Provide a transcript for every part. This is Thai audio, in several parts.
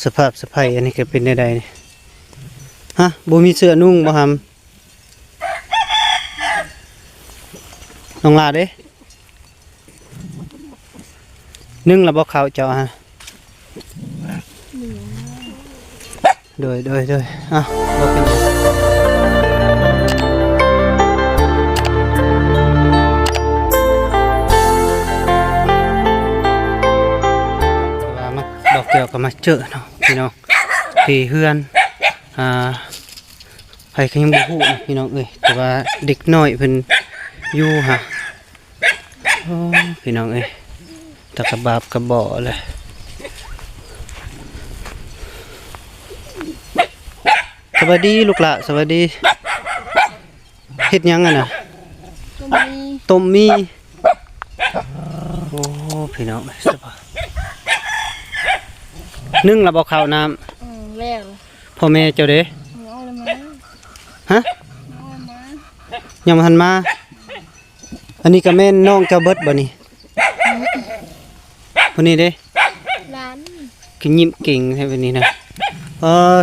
สภาพสะพายอันนี้ก็เป็นได้นี่ฮะบ่มีเสื้อนุ่งบ่หำน้องลาเด้นึ่งแล้วบ่ข้าวเจ้าฮะโดยอ่ะบ่เป็นดอกเกี่ยวกับมาเจอเนาะพี่น้องที่เฮือนไผก็ยังบ่ฮู้พี่น้องเอ้ยแต่ว่าเด็กน้อยเพิ่นอยู่ฮะโอ้พี่น้องเอ้ยตะกะบาบกระบ่อเลยสวัสดีลูกหล่ะสวัสดีเฮ็ดหยังอ่ะน่ะต้มมีโอ้พี่น้องสบายนึ่งแล้วบ่ข้าวน้ำแล้วพ่อแม่เจ้าเด้เอาเลยมาฮะยังบ่ทันมาอันนี้ก็แม่นน้องเจ้าเบิดบ่นี่คนนี้เด้ร้านกินยิ้มเก่งแท้วันนี้นะ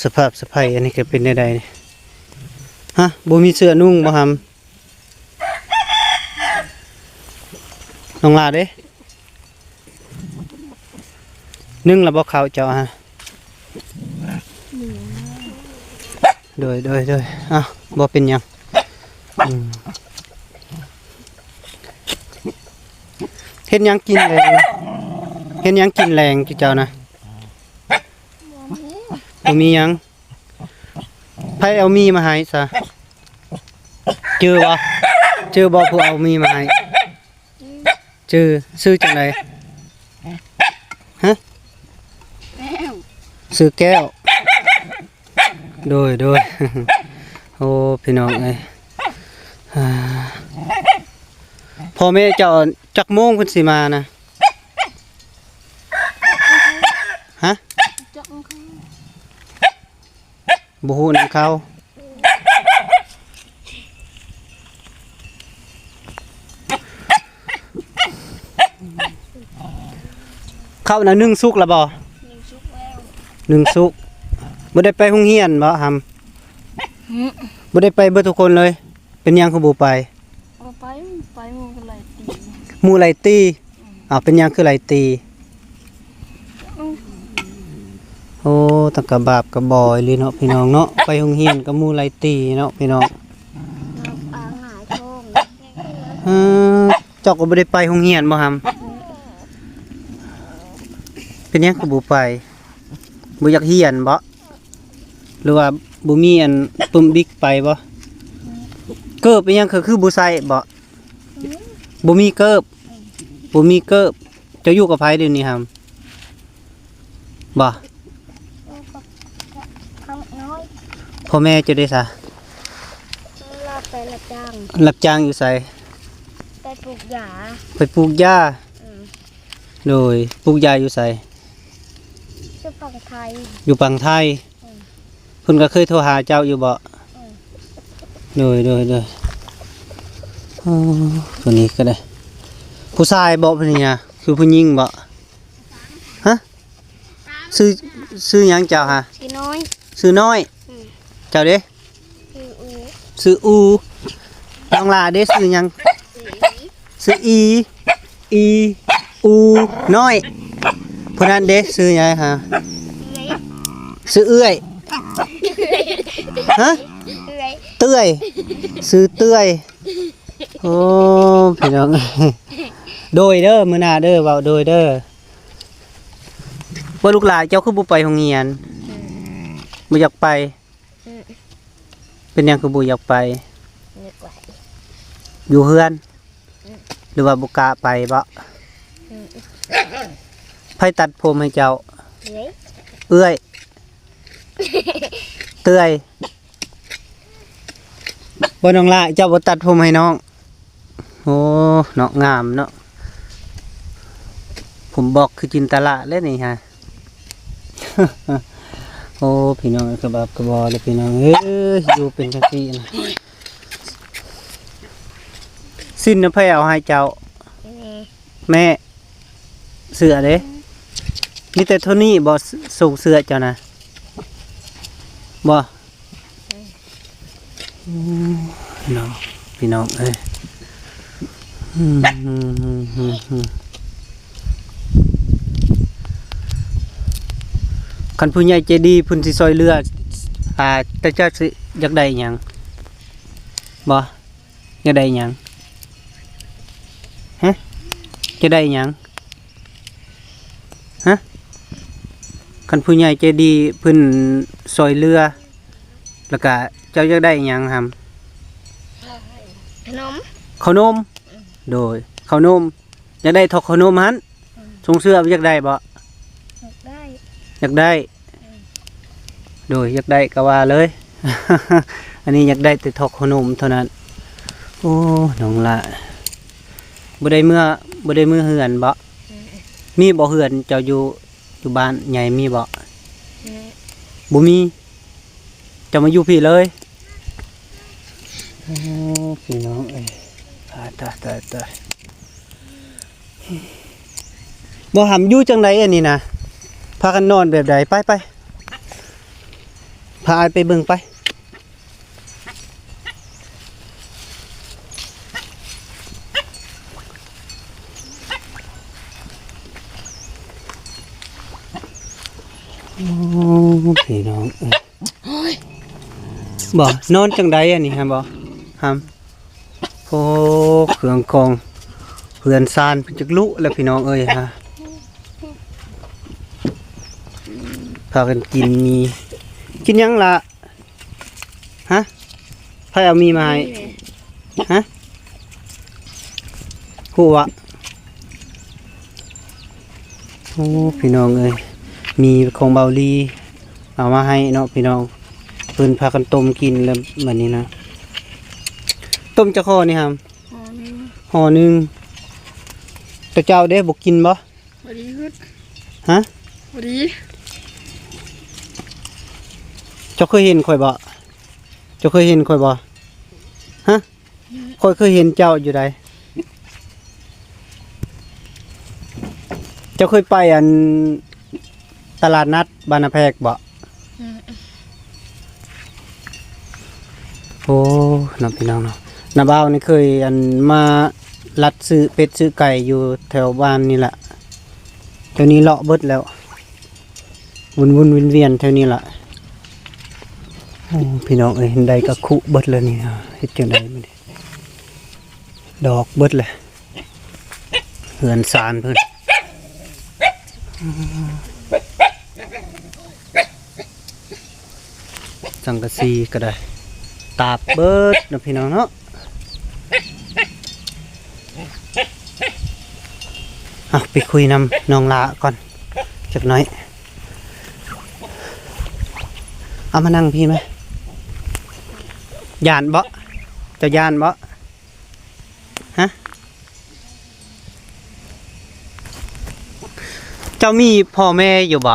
สภาพสะพายอันนี้ก็เป็นได้นี่ฮะบ่มีเสื้อนุ่งบ่หำน้องลาเด้นึ่งแล้วบ่ข้าวเจ้าฮะโดยบ่เป็นหยังเฮ็ดหยังกินแรงเฮ็ดหยังกินแรงเจ้านะบ่มีหยังไผเอามีมาให้ซะเจอบ่ผู้เอามีมาให้ซื้อจังไดฮะซื้อแก้วโดยโอ้พี่น้องเอ้ยพ่อแม่เจ้าจักโมงเพิ่นสิมานะฮะบ่ฮู้นำเขาข้าวน่ะนึ่งสุกแล้วบ่นึ่งสุกบ่ได้ไปโรงเรียนบ่หำบ่ได้ไปเบิดทุกคนเลยเป็นหยังคือบ่ไปไปหมู่กันไหลตีหมู่ไหลตีเป็นหยังคือไหลตีโอ้ตะกะบาบกะบอยเลยเนาะพี่น้องเนาะไปโรงเรียนกับหมู่ไหลตีเนาะพี่น้องเจ้าก็บ่ได้ไปโรงเรียนบ่หำเป็นหยังคือบ่ไปบ่อยากเรียนบ่หรือว่าบ่มีอันปุ่มบิ๊กไปบ่เกิบเป็นหยังคือบ่ใส่บ่มีเกิบเจ้าอยู่กับไผเดี๋ยวนี้ครับบ่พ่อแม่เจ้าได้ซะรับจ้างอยู่ไสไปปลูกหญ้าโดยปลูกหญ้าอยู่ไสอยู่ฝั่งไทยเพิ่นก็เคยโทรหาเจ้าอยู่บ่โดยตัวนี้ก็ได้ผู้ชายบ่เพิ่นนี่นะคือผู้หญิงบ่ฮะซื้อหยังเจ้าฮะซื้อน้อยเจ้าเด้ซื้ออูน้องลาเด้ซื้อหยังซื้ออูน้อยผู้นั้นเด้ซื้อหยังฮะซื้อเอื้อยฮะเตื้อยซื้อเตื้อยโอ้พี่น้องโดยเด้อมื้อหน้าเด้อเว้าโดยเด้อว่าลูกหลานเจ้าคือบ่ไปโรงเรียนบ่อยากไปเป็นหยังคือบ่อยากไปอยู่เฮือนหรือว่าบ่กล้าไปบ่ไผตัดผมให้เจ้าเอื้อยเตื้อยบ่น้องละเจ้าบ่ตัดผมให้น้องโอ้เนาะงามเนาะผมบอกคือจินตละเลยนี่ฮะ โอ้พี่น้องกระบาบกระบอเลยพี่น้องอยู่เป็นจังซี่นะสิ้นน้ำไผเอาให้เจ้าแม่เสือเด้ มีแต่เท่านี้บ่ส่งเสื้อเจ้านะบ่น้องพี่น้องเอ้ยคันผู้ใหญ่ใจดีเพิ่นสิซอยเรือแต่เจ้าสิอยากได้หยังบ่อยากได้หยังฮะจะได้หยังฮะคันผู้ใหญ่ใจดีเพิ่นซอยเรือแล้วก็เจ้าอยากได้หยังครับ ขนม ข้าวนมโดยข้าวนมอยากได้ทอกข้าวนมหันทรงเสื้ออยากได้บ่ ได้ อยากได้โดยอยากได้ก็ว่าเลย อันนี้อยากได้แต่ทอกข้าวนมเท่านั้นโอ้น้องละบ่ได้เมื่อเฮือนบ่มีบ่เฮือนเจ้าอยู่บ้านใหญ่มีบ่บ่มีเจ้ามาอยู่พี่เลยโอ้พี่น้องเอ้ยตายบ่หำอยู่จังไดอันนี้นะพากันนอนแบบใดไปพาอายไปเบิ่งไปโอ้พี่น้องบ่นอนจังไดอันนี้ฮะบ่หำโอ้เครื่องกองเพื่อนซานเพิ่นจักลุแล้วพี่น้องเอ้ยฮะพากันกินมีกินหยังล่ะฮะไผเอามีมาให้ฮะฮู้วะโอ้พี่น้องเอ้ยมีของเบาลีเอามาให้เนาะพี่น้องเพิ่นพากันต้มกินแล้วบัดนี้นะต้มจะข้อนี่ครับห่อหนึงแต่เจ้าเด้บ่กินบ่ บดีขึ้น ฮะ บดี เจ้าเคยเห็นข่อยบ่เจ้าเคยเห็นข่อยบ่ฮะข่อยเคยเห็นเจ้าอยู่ใดเจ้าเคยไปอันตลาดนัดบานนาแพรกบ่โอ้น้องพี่น้องเนาะน้าบ่าวนี่เคยอันมาลัดซื้อเป็ดซื้อไก่อยู่แถวบ้านนี่แหละแถวนี้เลาะเบิดแล้ววนเวียนแถวนี้ล่ะโอ้พี่น้องเอ้ยเห็นใดก็คุเบิดเลยนี่เฮ็ดจังได๋มื้อนี้ดอกเบิดเลยเฮือนซานเพิ่นสังกะสีก็ได้ตาบเบิดนะพี่น้องเนาะไปคุยนำน้องลาก่อนจักหน่อยเอามานั่งพี่ไหมย่านบ่เจ้าย่านบ่ฮะเจ้ามีพ่อแม่อยู่บ่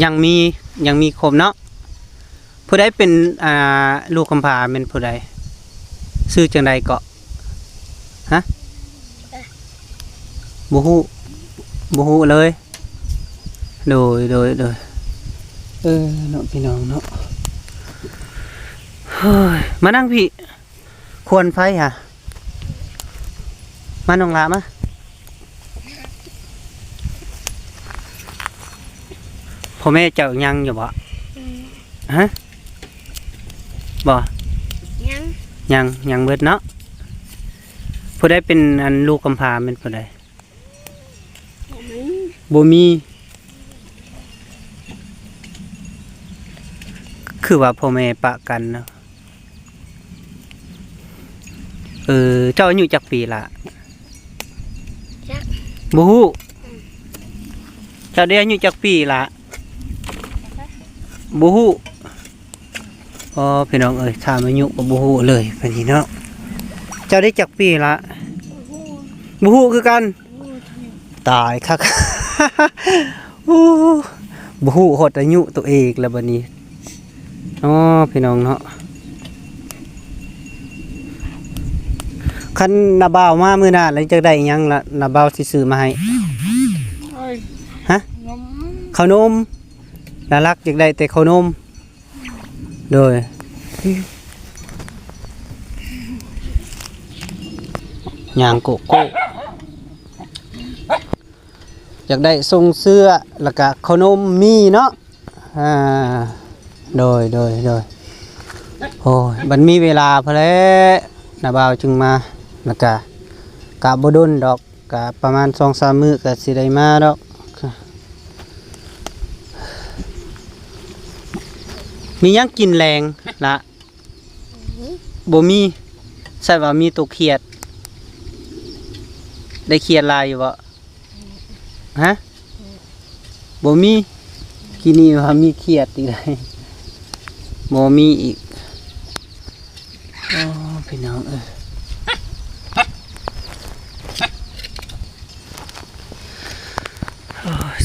ยังมีครบเนาะผู้ใดเป็นลูกกำพร้าเป็นผู้ใดชื่อจังใดเกาะฮะบ่ฮู้เลยโดยเนาะพี่น้องเนาะเฮ้ยมานั่งพี่ควรไฟค่ะมาน้องละมาพ่อแม่เจ้ายังอยู่บ่ฮะบ่ยังเบิดเนาะผู้ใดเป็นอันลูกกำพร้าเป็นผู้ใดบ่มีคือว่าพ่อแม่ปะกันเนาะเจ้าอายุจักปีละบ่ฮู้เจ้าได้อายุจักปีละบ่ฮู้อ๋อพี่น้องเอ้ยถามอายุก็บ่ฮู้เลยไปนี่เนาะเจ้าได้จักปีละบ่ฮู้คือกันตายคัก โอ้บ่ฮู้ฮอดอายุตัวเองแล้วบัดนี้อ๋อพี่น้องเนาะคันนาบ่าวมามื้อหน้าแล้วจะได้หยังล่ะนาบ่าวสิซื้อมาให้ฮะ น ขนมน่ารักอยากได้แต่ขนมโดยย่างโกโก้อยากได้ทรงเสื้อแล้วก็ขนมมีเนาะโดยโอ้ยมันมีเวลาพอแล้วนาบ่าวจึงมาแล้วก็กะบ่ดนดอกกะประมาณ 2-3 มื้อก็สิได้มาดอกมีหยังกินแรงละบ่มีใช่ว่ามีตัวเขียดได้เขียดลายอยู่บ่ฮะบ่มีกินนี่ว่ามีเขียดอีกได้บ่มีอีกโอ้พี่น้อง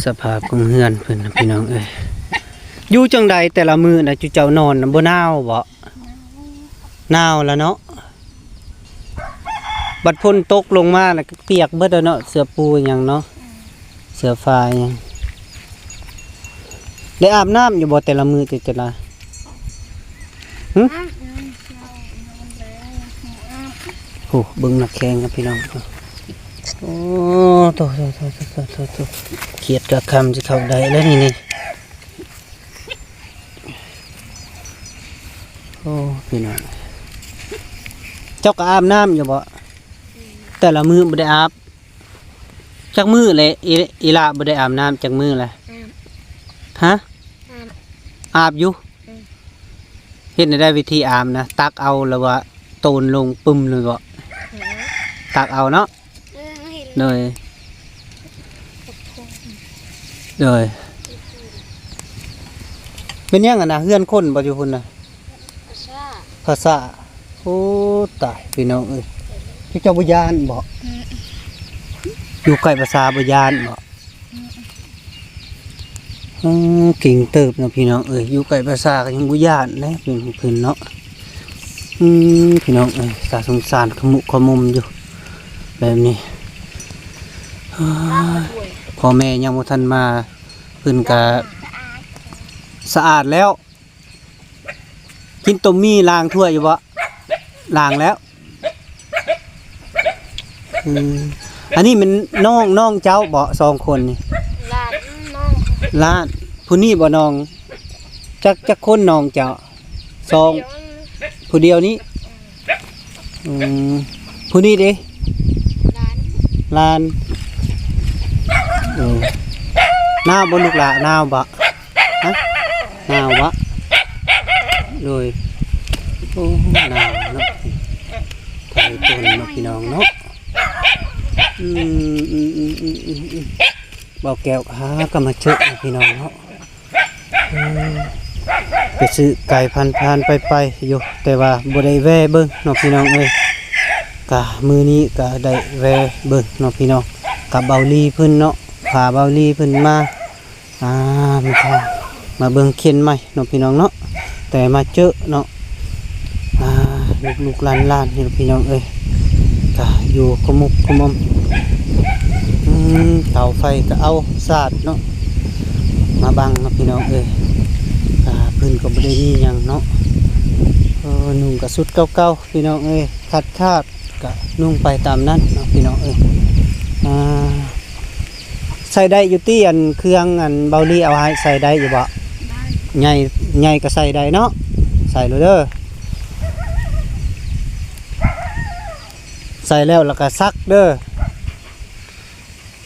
สภาพของเฮือนเพิ่นนะพี่น้องอยู่จังใดแต่ละมื้อน่ะจุเจ้านอนน่ะบ่หนาวบ่หนาวแล้วเนาะบัดพ้นตกลงมาน่ะเปียกเบิดแล้วเนาะเสื้อปูหยังเนาะเสื้อฟ้าหยังได้อาบน้ำอยู่บ่แต่ละมื้อแต่ละโอ้เบิ่งนักแข่งครับพี่น้องโอ้โตเขียดกะคำสิเข้าได้แล้วนี่โอ้พี่น้องเจ้าก็อาบน้ำอยู่บ่แต่ละมื้อบ่ได้อาบจักมื้อเลยอีหล่าบ่ได้อาบน้ำจักมื้อแหละฮะอาบอยู่เฮ็ดได้วิธีอาบนะตักเอาแล้วว่าโตนลงปึ้มเลยบ่ตักเอาเนาะเลยเป็นยังอ่ะนะเฮือนคนบ่อยู่พุ่นน่ะภาษาโอ้ตายพี่น้องเอ้ยเจ้าบ่ย่านบ่อยู่ใกล้ภาษาบ่ย่านบ่เก่งเติบเนาะพี่น้องเอ้ยอยู่ใกล้ภาษาก็ยังบ่ย่านเลยเพิ่นเนาะพี่น้องเอ้ยสาสงสารขมุขมุมอยู่แบบนี้พ่อแม่ยังบ่ทันมาเพิ่นก็สะอาดแล้วกินต้มมี่ล้างถ้วยอยู่บ่ล้างแล้วอันนี้มันน้องเจ้าบ่2คนนี่ล้านผู้นี้บ่น้องจักคนน้องเจ้า2ผู้เดียวนี้ผู้นี้เด้ล้านหน้าบ่ลูกหล่ะหน้าบ่ฮะหน้าบ่เลยโอ้หน้าเนาะไทยต้นเนาะพี่น้องเนาะเบาแก้วหากำมาเชอะพี่น้องเนาะไปซื้อไก่พันไปอยู่แต่ว่าบ่ได้แวะเบิ่งเนาะพี่น้องเอ้ยกะมื้อนี้ก็ได้แวะเบิ่งเนาะพี่น้องกับเบาลีเพิ่นเนาะพาเบาลีเพิ่นมามาเบิ่งเขียนใหม่เนาะพี่น้องเนาะแต่มาเจอเนาะลูกหลานนี่พี่น้องเอ้ยก็อยู่ขมุกขมมเตาไฟก็เอาสาดเนาะมาบังเนาะพี่น้องเอ้ยเพิ่นก็บ่ได้มีหยังเนาะนุ่งก็สุดเก่าๆพี่น้องเอ้ยคาดก็นุ่งไปตามนั้นเนาะพี่น้องเอ้ยใส่ได้อยู่ที่อันเครื่องอันเบาลี่เอาให้ใส่ได้อยู่บ่ใหญ่ก็ใส่ได้เนาะใส่เลยเด้อใส่แล้วก็ซักเด้อ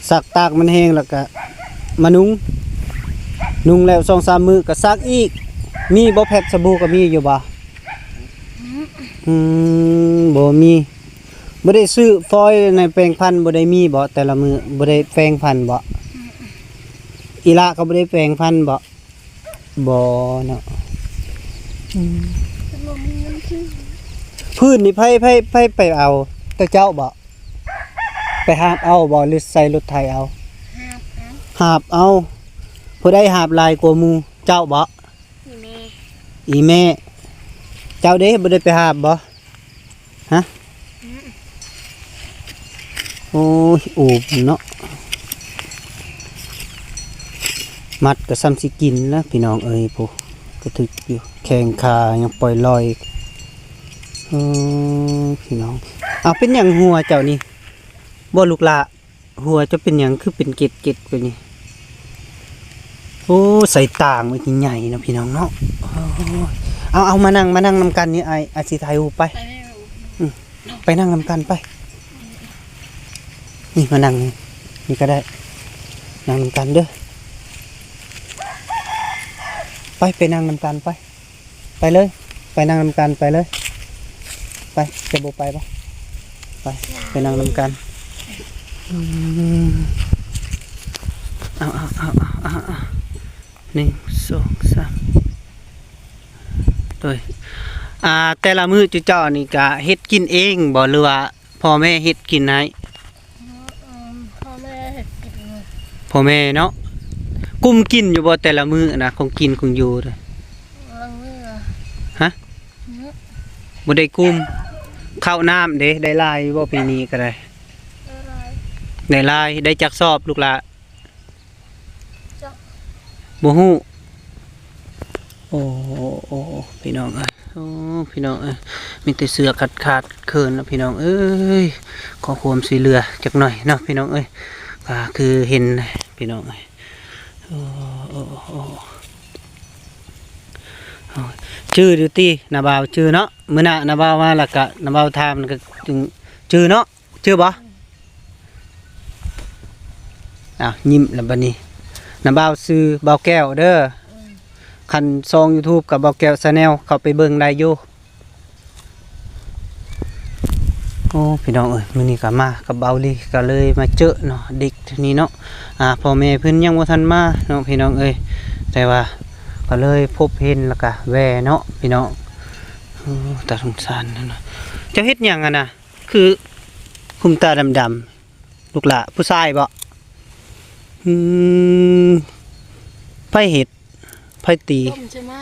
ซักตากมันแห้งแล้วก็มานุ่งแล้ว 2-3 มื้อก็ซักอีกมีบ่แพทสบู่ก็มีอยู่บ่บ่มีบ่ได้ซื้อฟอยล์ในแปรงพันบ่ได้มีบ่แต่ละมื้อบ่ได้แปรงพันบ่อีละก็บ่ได้แปรงพันบ่เนาะพื้นนี่ไผไปเอาแต่เจ้าบ่ไปหาบเอาบ่หรือใส่รถไถเอาหาบเอาผู้ใดหาบลายกว่าหมู่เจ้าบ่อีแม่เจ้าเด้บ่ได้ไปหาบบ่ฮะโอ้ยอูบเนาะ มัดก็ซ้ำสิกินนะพี่น้องเอ้ยผู้ก็ถึกอยู่แข้งขายังปล่อยลอยพี่น้องเอาเป็นหยังหัวเจ้านี่บ่ลูกหละหัวจะเป็นหยังคือเป็นเกล็ดๆไปนี่โอ้ใส่ต่างมันใหญ่เนาะพี่น้องเนาะเอามานั่งนำกันนี่ไอ้สิถ่ายรูปไปไปนั่งนำกันไปนี่มานั่งนี่ก็ได้นั่งนำกันเด้อไปนั่งนำกันไปเลยไปนั่งนำกันไปเลยไปจะบ่ไปปะไปนั่งนำกันเอา1 2 3ตัวแต่ละมื้อจุเจ้านี่ก็เฮ็ดกินเองบ่หรือว่าพ่อแม่เฮ็ดกินให้ พ่อแม่กิน พ่อแม่เนาะกุมกินอยู่บ่แต่ละมื้อนะของกินของอยู่เด้อ ลังมือ ฮะบ่ได้กุมข้าวน้ำเด้ได้หลายบ่ปีนี้ก็ได้ อะไร ได้หลายได้จักสอบลูกหละ จ๊ะ บ่ฮู้โอ้พี่น้องเอ้ยพี่น้องเอ้ยมีแต่เสือขาดเขินนะพี่น้องเอ้ยขอความสีเหลือจักหน่อยเนาะพี่น้องเอ้ยก็คือเห็นพี่น้องเอ้ยชื่อดูตี้นาบ่าวชื่อเนาะมื้อหน้านาบ่าวมาแล้วก็นาบ่าวถามก็จึงชื่อเนาะชื่อบ่ยิ้มแล้วบัดนี้นาบ่าวชื่อบ่าวแก้วเด้อคันซอง YouTube กับบ่าวแก้ว Channel เข้าไปเบิ่งได้อยู่โอ้พี่น้องเอ้ยมื้อนี้ก็มากับเบาลีก็เลยมาเจอเนาะเด็กทีนี้เนาะพ่อแม่เพิ่นยังบ่ทันมาเนาะพี่น้องเอ้ยแต่ว่าก็เลยพบเห็นแล้วก็แว่เนาะพี่น้องตาสงสารเนาะเจ้าเฮ็ดหยังน่ะคือคุมตาดำๆลูกหละผู้ชายบ่ไผเฮ็ดไผตี ต้มใช่ไหม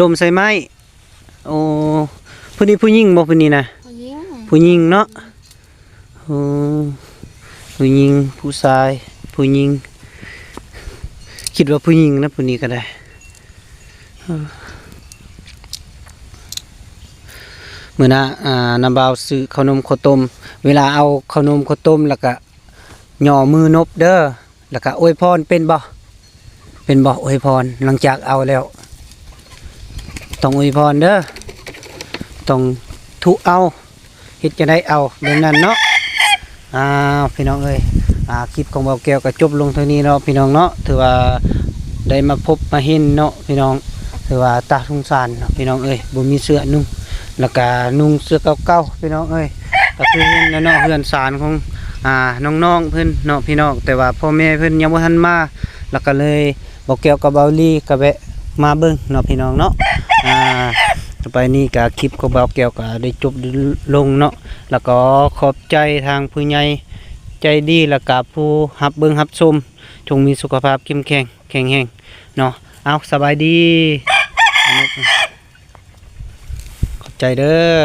ลมใส่ไม้โอ้ผู้นี้ผู้หญิงบ่ผู้นี้นะ ผู้หญิง ผู้หญิงเนาะผู้หญิงผู้ชายผู้หญิงคิดว่าผู้หญิงนะผู้นี้ก็ได้เมื่อนะน้ำบ่าวซื้อขนมข้าวต้มเวลาเอาขนมข้าวต้มแล้วก็ย่อมือนบเด้อแล้วก็อวยพรเป็นบ่อวยพรหลังจากเอาแล้วต้องอวยพรเด้อต้องทุเอาเฮ็ดจะได้เอาแบบนั้นเนาะพี่น้องเอ้ยคลิปของเบาแก้วก็จบลงเท่านี้เนาะพี่น้องเนาะถือว่าได้มาพบมาเห็นเนาะพี่น้องถือว่าตาสงสารเนาะพี่น้องเอ้ยบ่มีเสื้อนุ่งแล้วก็นุ่งเสื้อเก่าๆพี่น้องเอ้ยก็คือเห็นแล้วเนาะเพื่อนสารของน้องๆเพิ่นเนาะพี่น้องแต่ว่าพ่อแม่เพิ่นยังบ่ทันมาแล้วก็เลยเบาแก้วกับเบาลี่ก็แวะมาเบิ่งเนาะพี่น้องเนาะต่อไปนี้ก็คลิปของเบาแก้วก็ได้จบลงเนาะแล้วก็ขอบใจทางผู้ใหญ่ใจดีแล้วก็ผู้รับเบิ่งรับชมจงมีสุขภาพเข้มแข็งแข็งแรงเนาะเอาสบายดีขอบใจเด้อ